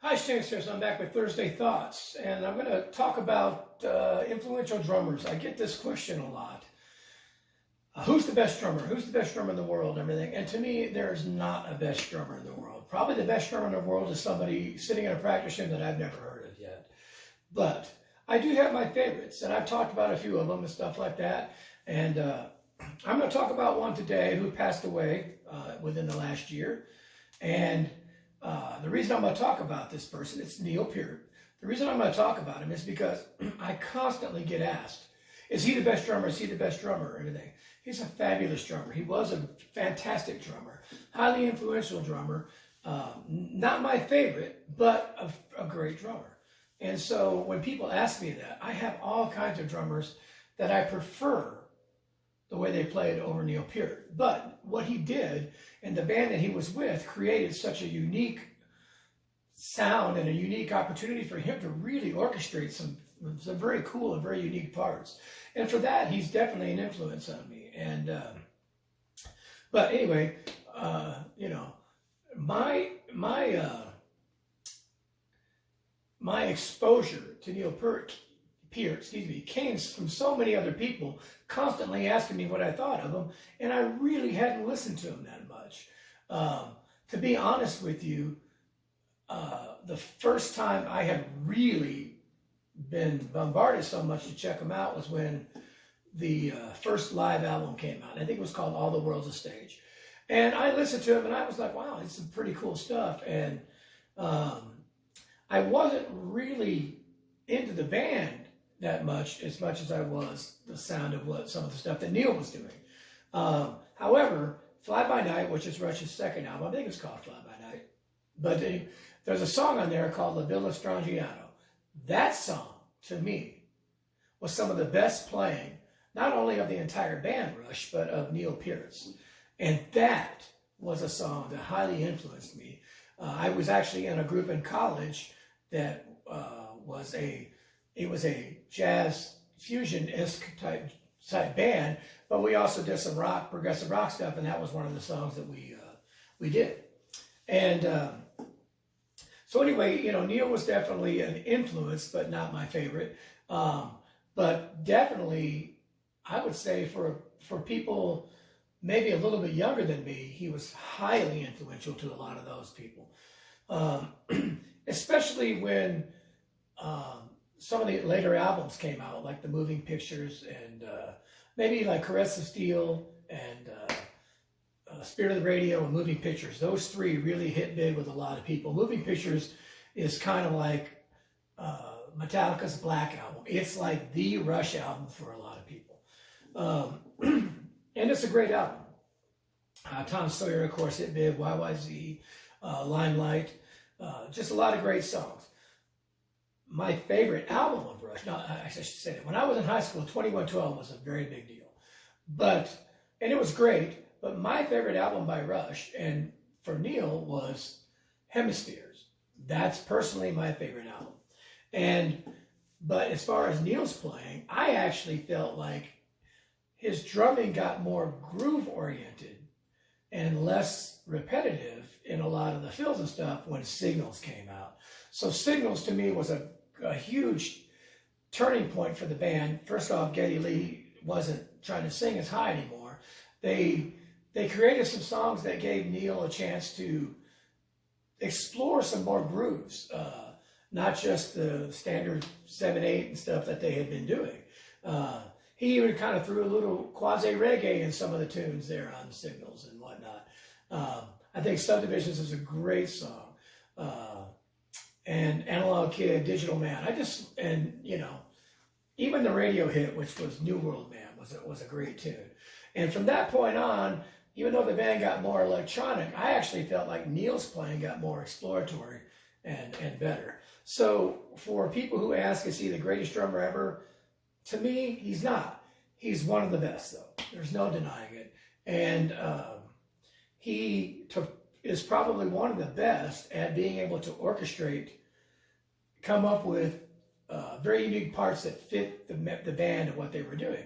Hi, it's JamesAnimalHarrison. I'm back with Thursday Thoughts, and I'm going to talk about influential drummers. I get this question a lot. Who's the best drummer? Who's the best drummer in the world and everything? And to me, there's not a best drummer in the world. Probably the best drummer in the world is somebody sitting in a practice room that I've never heard of yet. But I do have my favorites, and I've talked about a few of them and stuff like that. And I'm going to talk about one today who passed away within the last year. And the reason I'm going to talk about this person, it's Neil Peart. The reason I'm going to talk about him is because I constantly get asked, is he the best drummer? Is he the best drummer? Everything. He's a fabulous drummer. He was a fantastic drummer, highly influential drummer. Not my favorite, but a great drummer. And so when people ask me that, I have all kinds of drummers that I prefer the way they played over Neil Peart. But what he did and the band that he was with created such a unique sound and a unique opportunity for him to really orchestrate some very cool and very unique parts. And for that, he's definitely an influence on me. And but anyway, my exposure to Neil Peart, came from so many other people constantly asking me what I thought of him, and I really hadn't listened to him that much. To be honest with you, the first time I had really been bombarded so much to check him out was when the first live album came out. I think it was called All the World's a Stage. And I listened to him and I was like, wow, it's some pretty cool stuff. And I wasn't really into the band that much as I was the sound of what some of the stuff that Neil was doing. However, Fly By Night, which is Rush's second album, I think it's called Fly By Night, but there's a song on there called La Villa Strangiato. That song, to me, was some of the best playing, not only of the entire band Rush, but of Neil Peart's. And that was a song that highly influenced me. I was actually in a group in college that was a jazz fusion-esque type band, but we also did some rock, progressive rock stuff, and that was one of the songs that we did. And so anyway, Neil was definitely an influence, but not my favorite. But definitely, I would say for people maybe a little bit younger than me, he was highly influential to a lot of those people. Especially when some of the later albums came out, like the Moving Pictures and maybe like Caress of Steel and Spirit of the Radio and Moving Pictures. Those three really hit big with a lot of people. Moving Pictures is kind of like Metallica's Black Album. It's like the Rush album for a lot of people. And it's a great album. Tom Sawyer, of course, hit big. YYZ, Limelight, just a lot of great songs. My favorite album of Rush, I should say that, when I was in high school, 2112 was a very big deal. And it was great, but my favorite album by Rush, and for Neil, was Hemispheres. That's personally my favorite album. But as far as Neil's playing, I actually felt like his drumming got more groove-oriented and less repetitive in a lot of the fills and stuff when Signals came out. So Signals, to me, was a huge turning point for the band. First off, Geddy Lee wasn't trying to sing as high anymore. They created some songs that gave Neil a chance to explore some more grooves, not just the standard 7/8 and stuff that they had been doing. He even kind of threw a little quasi-reggae in some of the tunes there on Signals and whatnot. I think Subdivisions is a great song. And Analog Kid, Digital Man. Even the radio hit, which was New World Man, was a great tune. And from that point on, even though the band got more electronic, I actually felt like Neil's playing got more exploratory and better. So for people who ask, is he the greatest drummer ever? To me, he's not. He's one of the best, though. There's no denying it. And he is probably one of the best at being able to orchestrate, come up with very unique parts that fit the band and what they were doing.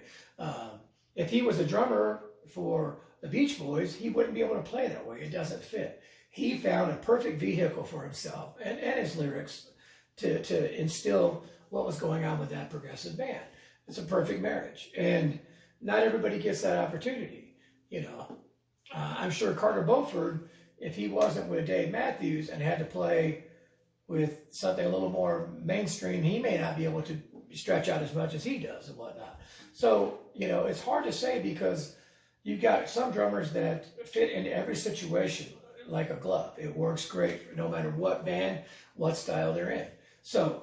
If he was a drummer for the Beach Boys, he wouldn't be able to play that way. It doesn't fit. he found a perfect vehicle for himself and his lyrics to instill what was going on with that progressive band. It's a perfect marriage. And not everybody gets that opportunity. You know, I'm sure Carter Beauford, if he wasn't with Dave Matthews and had to play with something a little more mainstream, he may not be able to stretch out as much as he does and whatnot. So, you know, it's hard to say because you've got some drummers that fit into every situation like a glove. It works great no matter what band, what style they're in. So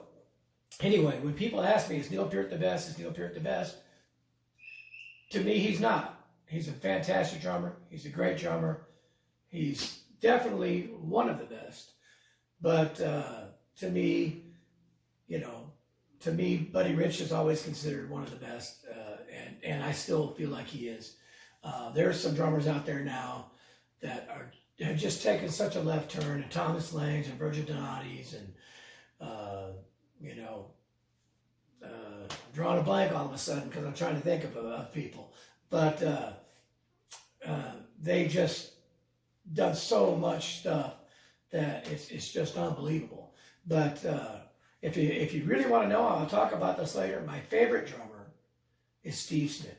anyway, when people ask me, is Neil Peart the best? Is Neil Peart the best? To me, he's not. He's a fantastic drummer. He's a great drummer. He's definitely one of the best. But to me, you know, Buddy Rich is always considered one of the best, and I still feel like he is. There's some drummers out there now that have just taken such a left turn, and Thomas Langs and Virgil Donatis, and you know, I'm drawing a blank all of a sudden because I'm trying to think of people, but they just done so much stuff that it's just unbelievable. But if you really want to know, I'll talk about this later. My favorite drummer is Steve Smith.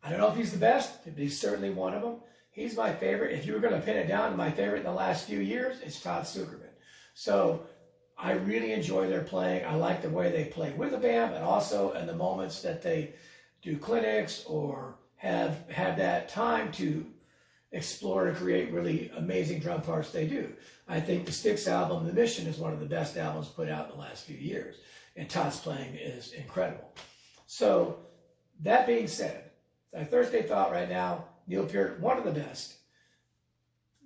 I don't know if he's the best, but he's certainly one of them. He's my favorite. If you were going to pin it down to my favorite in the last few years, it's Todd Sucherman. So I really enjoy their playing. I like the way they play with the band, but also in the moments that they do clinics or have that time to explore and create really amazing drum parts they do. I think the Styx album, The Mission, is one of the best albums put out in the last few years, and Todd's playing is incredible. So that being said, my Thursday thought right now, Neil Peart, one of the best.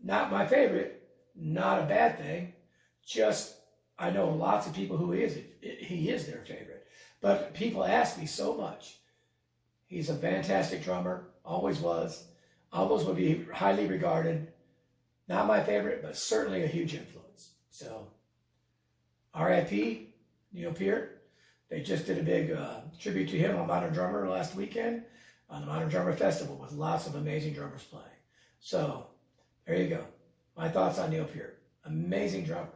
Not my favorite, not a bad thing, just I know lots of people who he is their favorite. But people ask me so much. He's a fantastic drummer, always was. Always will be highly regarded. Not my favorite, but certainly a huge influence. So, R.I.P. Neil Peart. They just did a big tribute to him on Modern Drummer last weekend on the Modern Drummer Festival with lots of amazing drummers playing. So, there you go. My thoughts on Neil Peart. Amazing drummer.